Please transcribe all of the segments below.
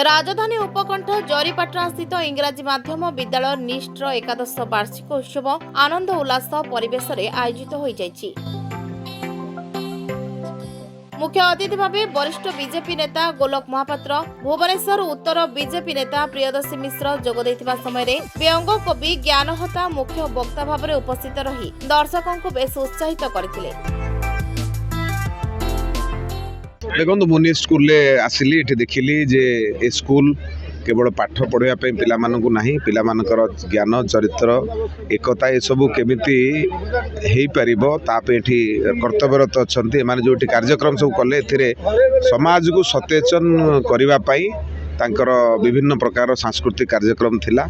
राजधानी उपकंठ जरीपाटना स्थित इंग्राजी माध्यम विद्यालय निष्ठर एकादश वार्षिक उत्सव आनंद उल्लास परिवेश आयोजित हो जाइछि। मुख्य अतिथि भावे वरिष्ठ बीजेपी नेता गोलक महापात्र, भुवनेश्वर उत्तर बीजेपी नेता प्रियदर्शी मिश्र जोग देथिबा समय व्यंग कवि ज्ञानहता मुख्य वक्ता भाव उपस्थित रही दर्शकों को बेस उत्साहित करथिले। देखो मुझे स्कूल आसिली ये देखिली जे ए स्कूल केवल पाठ पढ़ाई पिला पिलामानकर ज्ञान चरित्र एकता ये सब केमिति हेई परिबो तापे कर्तव्यरत अच्छा एमाने जो कार्यक्रम सब कले समाज को सचेतन करबा पई तांकर विभिन्न प्रकार सांस्कृतिक कार्यक्रम थिला।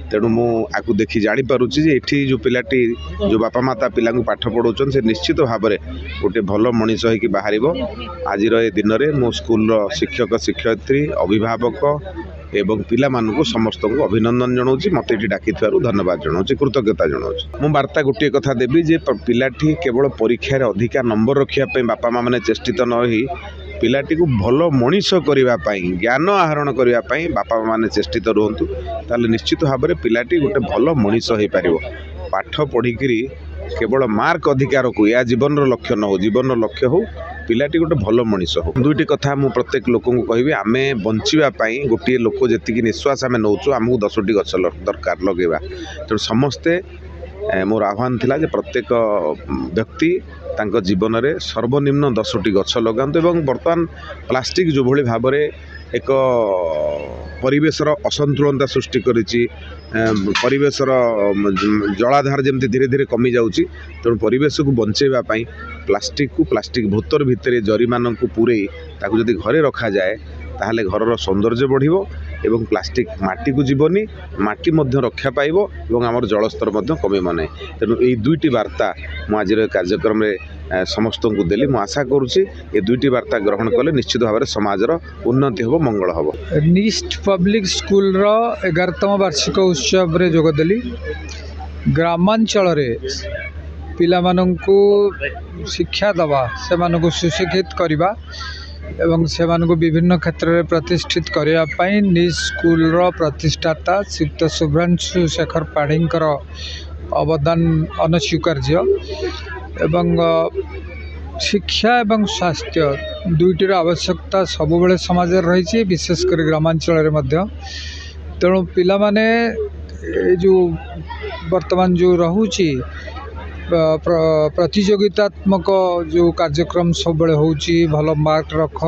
तेणु मुझे देखी जापारुची ये जो पिलाटी जो बापा माता पिला पाठ पढ़ाऊन से निश्चित भाव में गोटे भल मनीष होगी बाहर। आज दिन में मो स्कूल शिक्षक शिक्षयित्री अभिभावक एवं पिला समस्त को अभिनंदन जनाऊँ मत ये डाकी धन्यवाद जनाऊँ कृतज्ञता जनाऊँ। मु वार्ता गोटे कथा देवी जे पिलाटी केवल परीक्षार अधिका नंबर रखापी बापा माँ मैंने चेष्टित न होई पिलाटी को भल मनीष करने ज्ञान आहरण करने बापा माने चेष्टित रुहतु ताले निश्चित भाव में पिलाटी गोटे भल मनीष हो पार। पाठ पढ़िक केवल मार्क अधिकार को या जीवन लक्ष्य न हो जीवन लक्ष्य हो पिलाटी गोटे भल मनीष हो। दुईटी कथा मु प्रत्येक लोक को कहबी आमे बंचापी गोटे लोक जी निश्वास आम नौचु आमको 10टी गछ दरकार लगेगा। तेणु समस्ते मोर आह्वान थिला जे प्रत्येक व्यक्ति तांको जीवन में सर्वनिम्न 10टी गछ लगातु। एवं बर्तमान प्लास्टिक जो भली भाव में एक परिवेशर असंतुलनता सृष्टि करिछि, परिवेशर जलाधार जमती धीरे धीरे कमी जाउछि। तेणु परिवेश को बंचेबा पई प्लास्टिक भोतर भितर जरी मान को पूरे ताकू जदि घरे रखा जाए ताहले घरर सौंदर्य बढ़िबो एवं प्लास्टिक माटी को जीवनी माटी मध्य रक्षा पाइबो एवं आमर जलस्तर मध्य कमिबो नै। तेणु एई दुईटी वार्ता मु आज कार्यक्रम में समस्त को देली। मु आशा करुछि ए दुईटी वार्ता ग्रहण कले निश्चित भाव में समाजर उन्नति होबो मंगल होबो। निष्ठ पब्लिक स्कूल रो 11तम वार्षिक उत्सव रे जोग देली। ग्रामांचल रे पिला माननकु शिक्षा दवा से माननकु सुशिक्षित करबा एवं से विभिन्न क्षेत्र में प्रतिष्ठित करने निज स्कूल प्रतिष्ठाता श्रीयुक्त शुभ्रांशु शेखर पाढ़ींकर अवदान अनस्वीकार्य एवं शिक्षा एवं स्वास्थ्य दुईटर आवश्यकता सबुबले समाज रही विशेषकर ग्रामांचल मध्य। तेणु पिला माने जो वर्तमान जो रहुची प्रतियोगितात्मक जो कार्यक्रम सब बड़े होची भल मार्क रख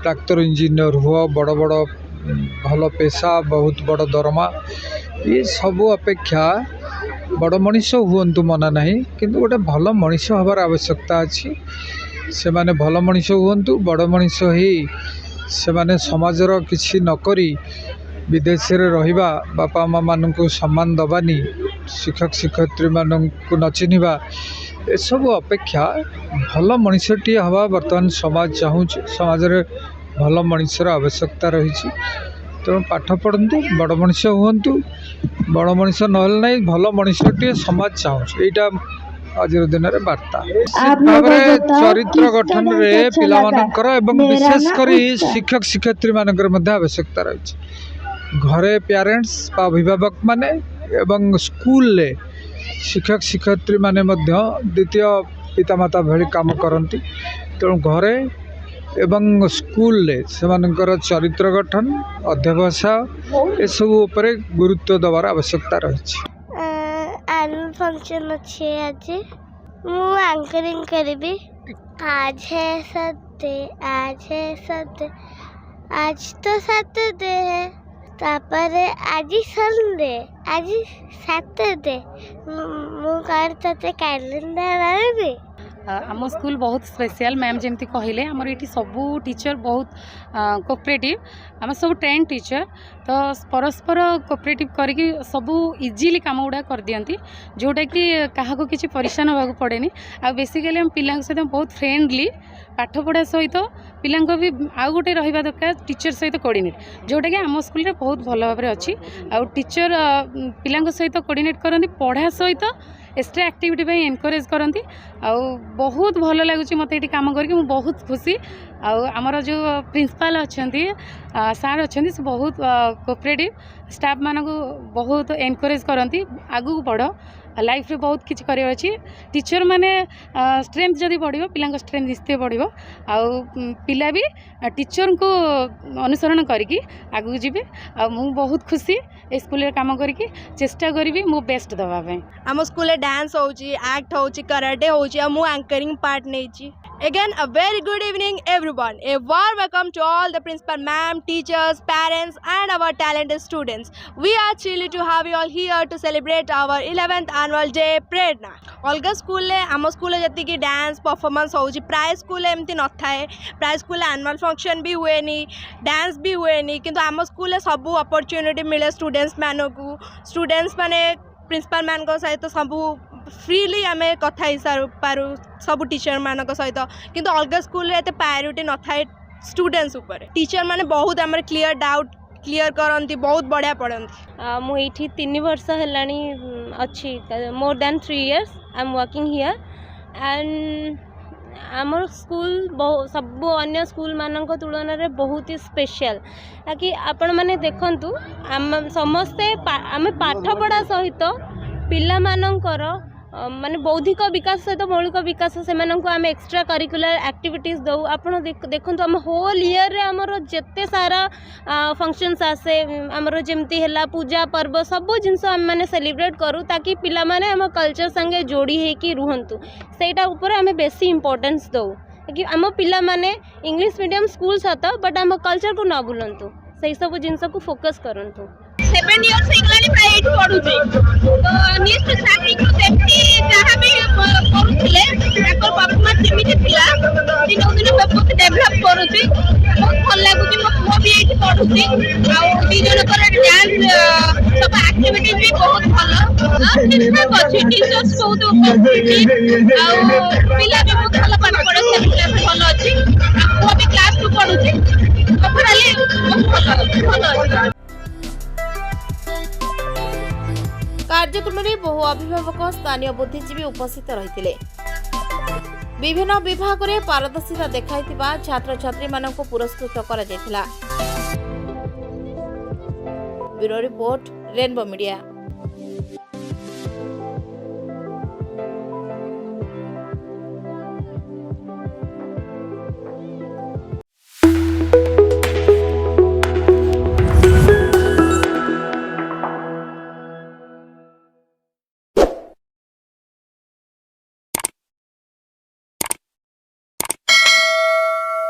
डाक्तर इंजीनियर हुआ बड़ बड़ भल पेशा बहुत बड़ दरमा ये सब अपेक्षा बड़ मनीष हुंतु मना नहीं किंतु गोटे भल मनीष हबार आवश्यकता अच्छी। से माने भल मनीष हुंतु बड़ मनीष ही से माने समाजर किसी नकरी विदेश रे रहिबा बापा माँ मान को सम्मान दबानी शिक्षक शिक्षयित्री मान को न चिन्हवा ए सब अपेक्षा भल मनीषटी हवा बर्तमान समाज चाहूँ समाज रे भल मनीषर आवश्यकता रही। तेणु पाठ पढ़तु बड़ मनीष हुंतु बड़ मनीष नहल ना भल मनीषटी समाज चाहूँ यहाँ आज दिन में वार्ता भाव चरित्र गठन रे पिला मानकर एवं विशेषकर शिक्षक शिक्षयित्री मानकर मध्य आवश्यकता रही। घरे पेरेंट्स अभिभावक माने एवं स्कूल ले शिक्षक शिक्षयित्री माने मध्य द्वितीय पितामाता भली काम करती। तेणु घरे एवं स्कूल ले सेमानकर चरित्र गठन अध्यवसाय ए सब उपरे गुरुत्व देवार आवश्यकता रही। एनुअल फंक्शन अच्छे आज मु एंकरिंग करी। आज है सत्य आज है सत्य आज तो सैटरडे है तापरे आज संडे आज सैटरडे मु कर तते कैलेंडर आबे। आम स्कूल बहुत स्पेशल मैम जमती कहले आमर ये सबू टीचर बहुत कोऑपरेटिव आम सब ट्रेन टीचर तो परस्पर कोऑपरेटिव करके सबू इजीली काम गुड़ा कर दियंती जोटा कि क्या किसी परेशान होगा पड़ेनी। आ बेसिकली हम पिला सहित बहुत फ्रेंडली पाठ पढ़ा सहित पिला भी आउ गोटे रहा दरकार टीचर सहित कोऑर्डिनेट जोटा कि आम स्कूल रे बहुत भल भाव में अच्छी। आ टीचर पिला सहित कोऑर्डिनेट करती पढ़ा सहित एक्स्ट्रा एक्टिविटी पे एनकरेज करती बहुत भल लगुच मत ये कम करके मुझे बहुत खुशी आमर जो प्रिंसिपल अच्छा सार अच्छा से बहुत कोऑपरेटिव स्टाफ मानक बहुत एनकरेज करती आगू बढ़ लाइफ रे बहुत किसी कर टीचर माने स्ट्रेंथ जदि बढ़ो पिला स्ट्रेंथ निश्चय बढ़ो पिला भी टीचर को अनुसरण करके आगू जी मु बहुत खुशी ए स्कूल काम करके चेष्टा करी मो बेस्ट दवाई आम स्कूल डांस होची एक्ट होची कराटे होची मु एंकरिंग पार्ट नहीं Again, a very good evening everyone. A warm welcome to all the principal ma'am, teachers, parents and our talented students. We are thrilled to have you all here to celebrate our 11th annual day Prerna. अलग school आम school जी dance performance हो प्राय school एमती न थाए प्राय school annual function भी हुए डांस भी हुए किंतु आम स्कूल सब अपॉर्चुनिटी मिले स्टूडेंट्स मानू स्टूडेंट्स माने प्रिंसिपल मान सहित सब फ्रीली आम कथा ही पारू सब टीचर मान सहित किंतु अलग स्कूल एत प्रायोरिटी न थाए स्टूडेंट्स उपर टीचर माने बहुत आम क्लीयर डाउट क्लीयर करती बहुत बढ़िया पढ़ती मुझे 3 वर्ष है अच्छी more than 3 years I am working here and आमर स्कूल सब अन्य स्कूल मानक तुलन में बहुत ही स्पेशल ताकि आपण मैंने देखंतु आम समस्ते आम पाठ पढ़ा सहित पिला मानकर माने बौद्धिक विकास सहित मौलिक विकास से आम एक्स्ट्रा करिकुलर एक्टिविटीज दौ आपण देखो आम होल ईयर रे आमर जेते सारा फंक्शंस आसे आमर जेमती हैला पूजा पर्व सब जिनस आम माने सेलिब्रेट करूँ ताकि पिला माने आम कल्चर संगे जोड़ी होकर रुहंतु सेटा ऊपर आम बेसी इंपोर्टेंस दौ कि आम पिला माने इंग्लिश मीडियम स्कूल सत बट आम कल्चर को न भूलंतु से सब जिनस को फोकस करंतु 7 years ହେଇଗଲାଣି ପ୍ରାୟ ଏଇଠି ପଢୁଛି ତ ନିଷ୍ଟ ଷ୍ଟାର୍ଟିଂ ରୁ ସେମିତି ଯାହା ବି କରୁଥିଲେ ତାଙ୍କର ପରଫର୍ମାନ୍ସ ଯେମିତି ଥିଲା ଦିନକୁ ଦିନ ବହୁତ ଡେଭଲପ୍ କରୁଛି ବହୁତ ଭଲ ଲାଗୁଛି ମୋ ପୁଅ ବି ଏଇଠି ପଢୁଛି ଆଉ ଦି ଜଣଙ୍କର ଡ୍ୟାନ୍ସ ସବୁ ଆକ୍ଟିଭିଟିଜ ବି ବହୁତ ଭଲ ଠିକଠାକ ଅଛି ଟିଚର୍ସ ବହୁତ ଉପସ୍ଥିତି ଆଉ ପିଲା ବି ବହୁତ ଭଲ ପାଠ ପଢୁଛନ୍ତି ଭଲ ଅଛି ପୁଅ ବି କ୍ଲାସ୍ 2 ପଢୁଛି ଓଭରାଲି ବହୁତ ଭଲ ଅଛି कार्यक्रम में बहु अभिभावक स्थानीय बुद्धिजीवी उपस्थित रही विभिन्न विभाग में पारदर्शिता देखाइथिबा छात्र छात्री मानक पुरस्कृत करा जायथिला। Bureau report rainbow media.